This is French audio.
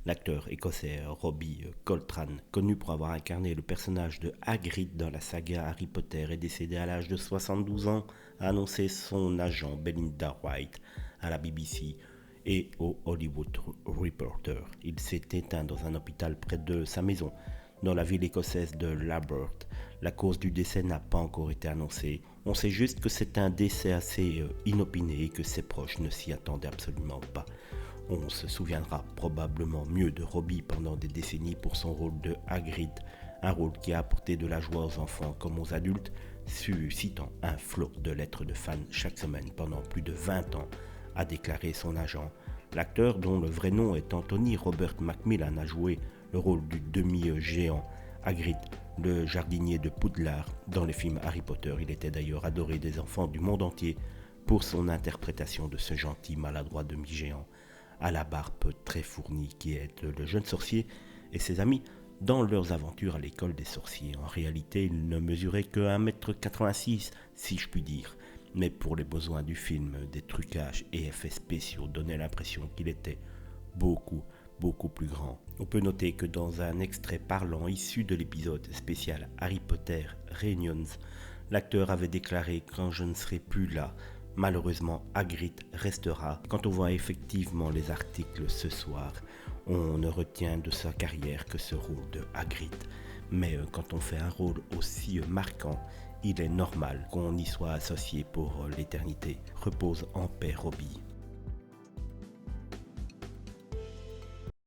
L'acteur écossais Robbie Coltrane, connu pour avoir incarné le personnage de Hagrid dans la saga Harry Potter, est décédé à l'âge de 72 ans, a annoncé son agent Belinda White à la BBC et au Hollywood Reporter. Il s'est éteint dans un hôpital près de sa maison, dans la ville écossaise de Lambert. La cause du décès n'a pas encore été annoncée. On sait juste que c'est un décès assez inopiné et que ses proches ne s'y attendaient absolument pas. On se souviendra probablement mieux de Robbie pendant des décennies pour son rôle de Hagrid, un rôle qui a apporté de la joie aux enfants comme aux adultes, suscitant un flot de lettres de fans chaque semaine pendant plus de 20 ans, a déclaré son agent. L'acteur, dont le vrai nom est Anthony Robert Macmillan, a joué le rôle du demi-géant Hagrid, le jardinier de Poudlard dans les films Harry Potter. Il était d'ailleurs adoré des enfants du monde entier pour son interprétation de ce gentil maladroit demi-géant à la barbe très fournie qui aide le jeune sorcier et ses amis dans leurs aventures à l'école des sorciers. En réalité, il ne mesurait que 1,86 m, si je puis dire, mais pour les besoins du film, des trucages et effets spéciaux donnaient l'impression qu'il était beaucoup plus grand. On peut noter que dans un extrait parlant issu de l'épisode spécial Harry Potter Reunions, l'acteur avait déclaré « Quand je ne serai plus là, malheureusement Hagrid restera ». Quand on voit effectivement les articles ce soir, on ne retient de sa carrière que ce rôle de Hagrid. Mais quand on fait un rôle aussi marquant, il est normal qu'on y soit associé pour l'éternité. Repose en paix, Robbie.